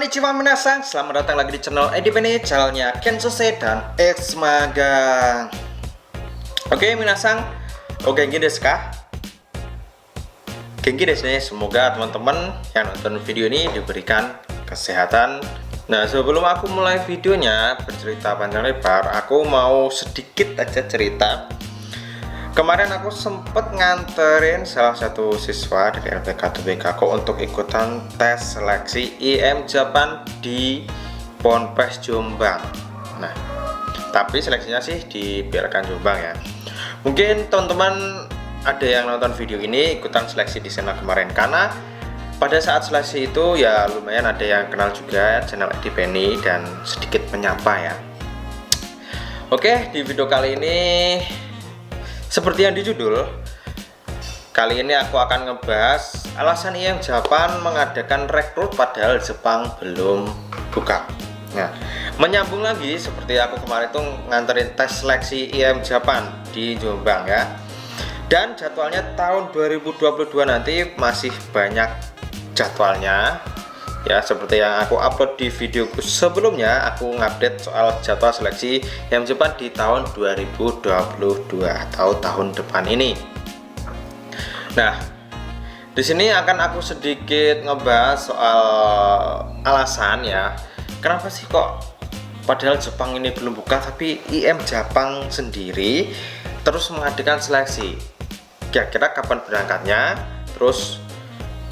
Konnichiwa minasan, selamat datang lagi di channel Edipeni, channelnya Kensose dan X Magang. Oke minasan, genki desu ka? Genki desu ne. Semoga teman-teman yang nonton video ini diberikan kesehatan. Nah, sebelum aku mulai videonya bercerita panjang lebar, aku mau sedikit aja cerita. Kemarin aku sempet nganterin salah satu siswa dari LPK TBK untuk ikutan tes seleksi IM Japan di Ponpes Jombang. Nah, tapi seleksinya sih dibiarkan Jombang ya. Mungkin teman-teman ada yang nonton video ini ikutan seleksi di sana kemarin, karena pada saat seleksi itu ya lumayan ada yang kenal juga channel Edipeni dan sedikit menyapa ya. Oke, di video kali ini seperti yang di judul, kali ini aku akan ngebahas alasan IM Japan mengadakan rekrut padahal Jepang belum buka. Nah, menyambung lagi seperti aku kemarin tuh nganterin tes seleksi IM Japan di Jombang ya. Dan jadwalnya tahun 2022 nanti masih banyak jadwalnya. Ya, seperti yang aku upload di videoku sebelumnya, aku ngupdate soal jadwal seleksi IM Japan di tahun 2022 atau tahun depan ini. Nah, di sini akan aku sedikit ngebahas soal alasan ya, kenapa sih kok padahal Jepang ini belum buka tapi IM Japan sendiri terus mengadakan seleksi. Kira-kira kapan berangkatnya? Terus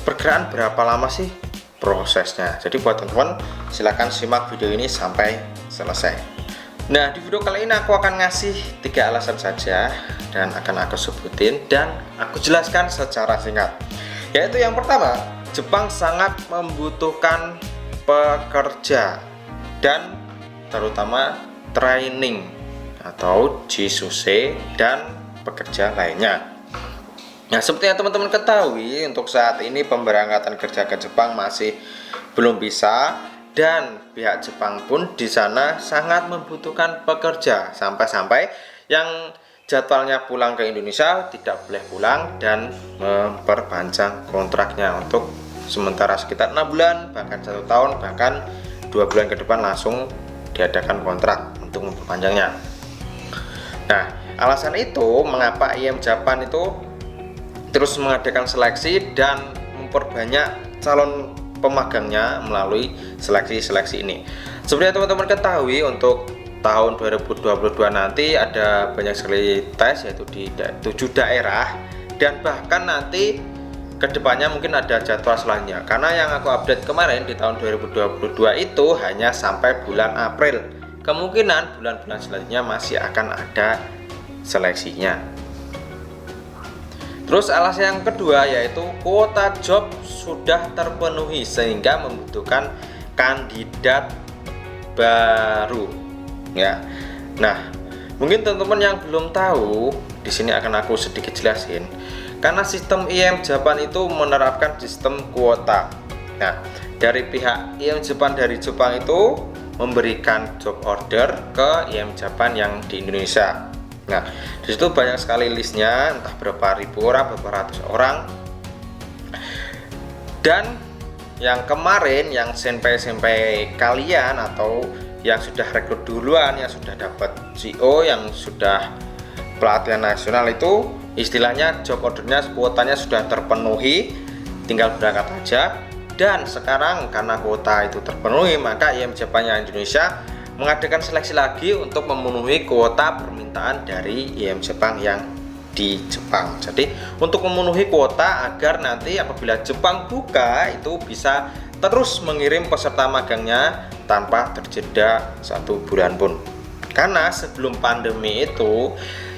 perkiraan berapa lama sih prosesnya? Jadi buat teman-teman silahkan simak video ini sampai selesai. Nah, di video kali ini aku akan ngasih 3 alasan saja dan akan aku sebutin dan aku jelaskan secara singkat. Yaitu yang pertama, Jepang sangat membutuhkan pekerja dan terutama training atau jisuse dan pekerja lainnya. Nah, seperti yang teman-teman ketahui, untuk saat ini pemberangkatan kerja ke Jepang masih belum bisa, dan pihak Jepang pun di sana sangat membutuhkan pekerja, sampai-sampai yang jadwalnya pulang ke Indonesia tidak boleh pulang dan memperpanjang kontraknya untuk sementara sekitar 6 bulan, bahkan 1 tahun, bahkan 2 bulan ke depan langsung diadakan kontrak untuk memperpanjangnya. Nah, alasan itu mengapa IM Japan itu terus mengadakan seleksi dan memperbanyak calon pemagangnya melalui seleksi-seleksi ini. Seperti yang teman-teman ketahui, untuk tahun 2022 nanti ada banyak sekali tes, yaitu di 7 daerah, dan bahkan nanti kedepannya mungkin ada jadwal selanjutnya. Karena yang aku update kemarin di tahun 2022 itu hanya sampai bulan April. Kemungkinan bulan-bulan selanjutnya masih akan ada seleksinya. Terus alasan yang kedua yaitu kuota job sudah terpenuhi sehingga membutuhkan kandidat baru ya. Nah, mungkin teman-teman yang belum tahu, di sini akan aku sedikit jelasin. Karena sistem IM Japan itu menerapkan sistem kuota. Nah, dari pihak IM Japan dari Jepang itu memberikan job order ke IM Japan yang di Indonesia. Nah, disitu banyak sekali listnya, entah berapa ribu orang, berapa ratus orang. Dan yang kemarin, yang senpai-senpai kalian atau yang sudah rekrut duluan, yang sudah dapat CO, yang sudah pelatihan nasional itu, istilahnya job ordernya, kuotanya sudah terpenuhi, tinggal berangkat aja. Dan sekarang karena kuota itu terpenuhi, maka IM Japan yang Indonesia mengadakan seleksi lagi untuk memenuhi kuota permintaan dari IM Jepang yang di Jepang. Jadi untuk memenuhi kuota agar nanti apabila Jepang buka itu bisa terus mengirim peserta magangnya tanpa terjeda 1 bulan pun. Karena sebelum pandemi itu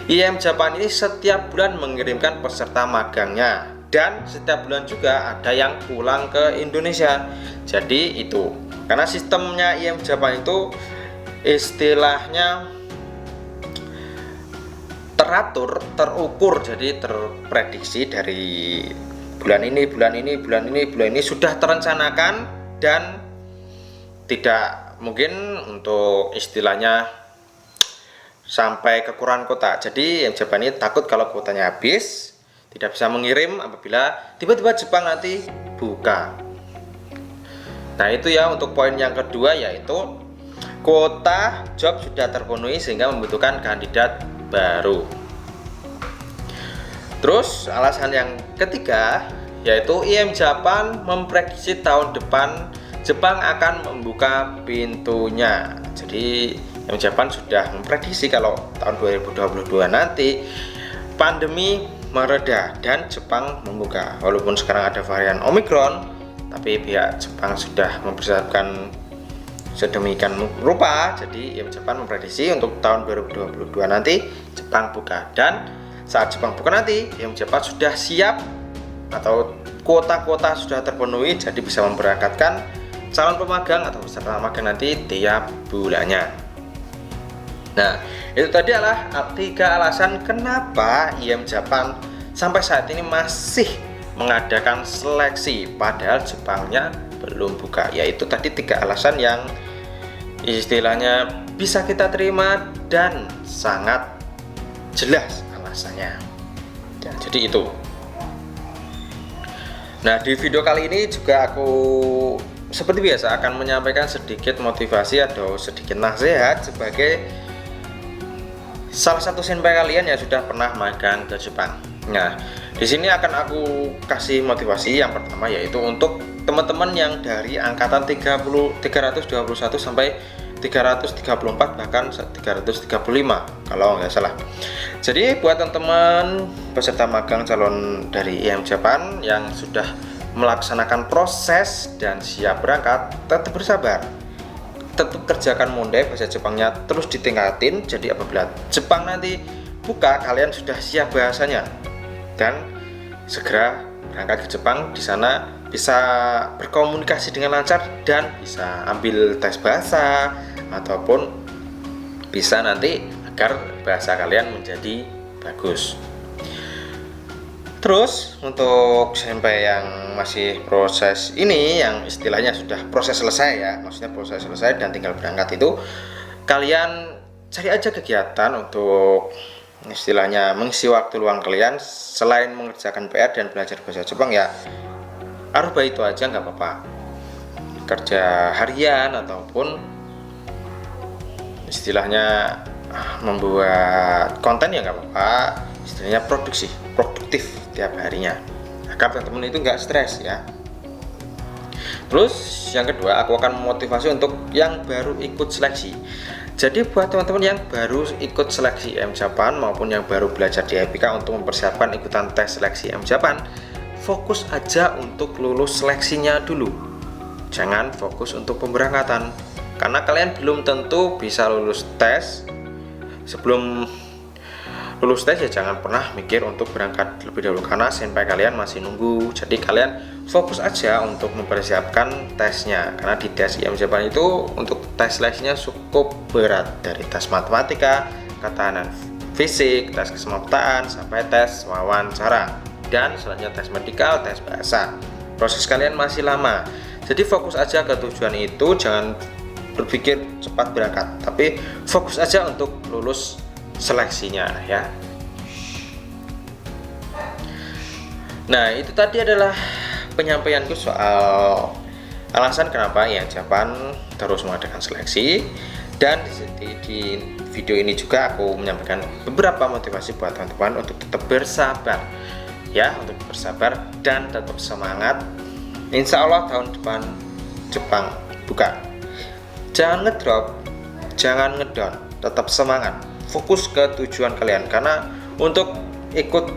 IM Jepang ini setiap bulan mengirimkan peserta magangnya, dan setiap bulan juga ada yang pulang ke Indonesia. Jadi itu karena sistemnya IM Jepang itu istilahnya teratur, terukur, jadi terprediksi dari bulan ini sudah terencanakan, dan tidak mungkin untuk istilahnya sampai kekurangan kuota. Jadi yang Jepang ini takut kalau kuotanya habis, tidak bisa mengirim apabila tiba-tiba Jepang nanti buka. Nah itu ya untuk poin yang kedua, yaitu kuota job sudah terpenuhi sehingga membutuhkan kandidat baru. Terus alasan yang ketiga yaitu IM Japan memprediksi tahun depan Jepang akan membuka pintunya. Jadi IM Japan sudah memprediksi kalau tahun 2022 nanti pandemi mereda dan Jepang membuka. Walaupun sekarang ada varian Omicron, tapi pihak Jepang sudah mempersiapkan sedemikian rupa. Jadi IM Japan memprediksi untuk tahun 2022 nanti Jepang buka, dan saat Jepang buka nanti IM Japan sudah siap atau kuota-kuota sudah terpenuhi, jadi bisa memberangkatkan calon pemagang atau peserta magang nanti tiap bulannya. Nah, itu tadi adalah 3 alasan kenapa IM Japan sampai saat ini masih mengadakan seleksi padahal Jepangnya belum buka. Yaitu tadi 3 alasan yang istilahnya bisa kita terima dan sangat jelas alasannya. Ya, jadi itu. Nah, di video kali ini juga aku seperti biasa akan menyampaikan sedikit motivasi atau sedikit nasihat sebagai salah satu senpai kalian yang sudah pernah magang ke Jepang. Nah, di sini akan aku kasih motivasi yang pertama, yaitu untuk teman-teman yang dari angkatan 321 sampai 334 bahkan 335 kalau nggak salah. Jadi buat teman-teman peserta magang calon dari IM Japan yang sudah melaksanakan proses dan siap berangkat, tetap bersabar, tetap kerjakan mondai bahasa Jepangnya terus ditingkatin. Jadi apabila Jepang nanti buka, kalian sudah siap bahasanya dan segera berangkat ke Jepang. Di sana bisa berkomunikasi dengan lancar dan bisa ambil tes bahasa ataupun bisa nanti agar bahasa kalian menjadi bagus. Terus untuk senpai yang masih proses ini, yang istilahnya sudah proses selesai ya, maksudnya proses selesai dan tinggal berangkat, itu kalian cari aja kegiatan untuk istilahnya mengisi waktu luang kalian selain mengerjakan PR dan belajar bahasa Jepang. Ya aruba itu aja nggak apa-apa, kerja harian ataupun istilahnya membuat konten ya nggak apa-apa, istilahnya produktif tiap harinya agar teman-teman itu nggak stres ya. Terus yang kedua, aku akan memotivasi untuk yang baru ikut seleksi. Jadi buat teman-teman yang baru ikut seleksi IM Japan maupun yang baru belajar di EPIKA untuk mempersiapkan ikutan tes seleksi IM Japan, fokus aja untuk lulus seleksinya dulu, jangan fokus untuk pemberangkatan, karena kalian belum tentu bisa lulus tes. Sebelum lulus tes ya jangan pernah mikir untuk berangkat lebih dahulu, karena senpai kalian masih nunggu. Jadi kalian fokus aja untuk mempersiapkan tesnya, karena di tes IM Japan itu untuk tes seleksinya cukup berat, dari tes matematika, ketahanan fisik, tes kesemaptaan, sampai tes wawancara, dan selanjutnya tes medikal, tes bahasa. Proses kalian masih lama, jadi fokus aja ke tujuan itu, jangan berpikir cepat berangkat, tapi fokus aja untuk lulus seleksinya ya. Nah, itu tadi adalah penyampaianku soal alasan kenapa IM Japan terus mengadakan seleksi, dan di video ini juga aku menyampaikan beberapa motivasi buat teman-teman untuk tetap bersabar ya, untuk bersabar dan tetap semangat. Insya Allah tahun depan Jepang buka. Jangan ngedrop, jangan ngedown, tetap semangat, fokus ke tujuan kalian. Karena untuk ikut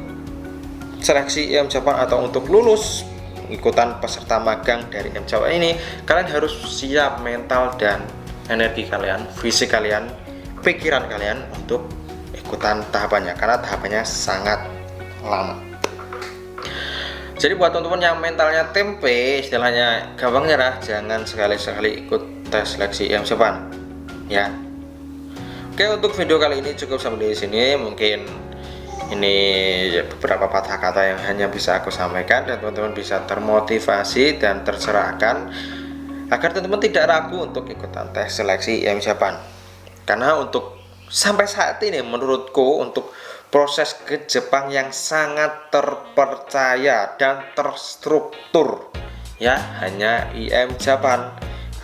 seleksi IM Japan atau untuk lulus ikutan peserta magang dari IM Japan ini, kalian harus siap mental dan energi kalian, fisik kalian, pikiran kalian untuk ikutan tahapannya, karena tahapannya sangat lama. Jadi buat teman-teman yang mentalnya tempe, istilahnya gampang nyerah, jangan sekali-sekali ikut tes seleksi IM Japan ya. Oke, untuk video kali ini cukup sampai di sini. Mungkin ini beberapa patah kata yang hanya bisa aku sampaikan dan teman-teman bisa termotivasi dan tercerahkan agar teman-teman tidak ragu untuk ikutan tes seleksi IM Japan. Karena untuk sampai saat ini menurutku untuk proses ke Jepang yang sangat terpercaya dan terstruktur ya hanya IM Japan.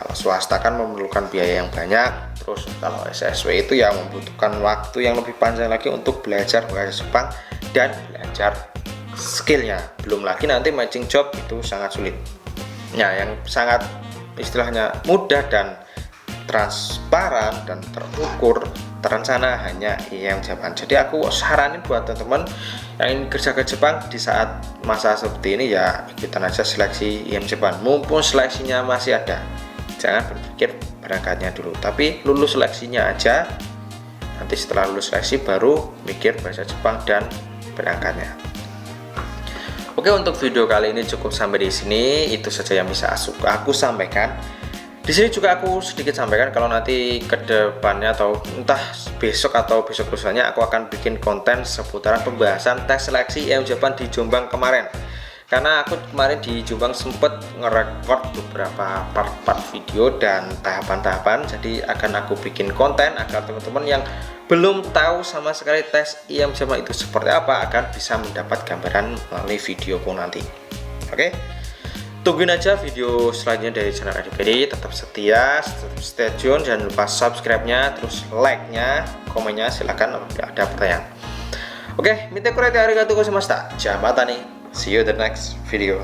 Kalau swasta kan memerlukan biaya yang banyak. Terus kalau SSW itu ya membutuhkan waktu yang lebih panjang lagi untuk belajar bahasa Jepang dan belajar skillnya. Belum lagi nanti matching job itu sangat sulit. Nah, yang sangat istilahnya mudah dan transparan dan terukur terencana hanya IM Japan. Jadi aku saranin buat teman-teman yang ingin kerja ke Jepang di saat masa seperti ini, ya ikutan aja seleksi IM Japan. Mumpung seleksinya masih ada, jangan berpikir berangkatnya dulu, tapi lulus seleksinya aja. Nanti setelah lulus seleksi baru mikir bahasa Jepang dan berangkatnya. Oke, untuk video kali ini cukup sampai di sini. Itu saja yang bisa aku sampaikan. Di sini juga aku sedikit sampaikan kalau nanti ke depannya atau entah besok atau besok lusanya aku akan bikin konten seputaran pembahasan tes seleksi IM Japan di Jombang kemarin. Karena aku kemarin di Jombang sempet ngerekord beberapa part-part video dan tahapan-tahapan, jadi akan aku bikin konten agar teman-teman yang belum tahu sama sekali tes IM Japan itu seperti apa akan bisa mendapat gambaran melalui videoku nanti. Oke, tungguin aja video selanjutnya dari channel ADPD. Tetap setia, tetap stay tune, jangan lupa subscribe-nya, terus like-nya, komennya silahkan apabila ada pertanyaan. Oke, mite kurete arigatou gozaimashita. Jamatani. See you in the next video.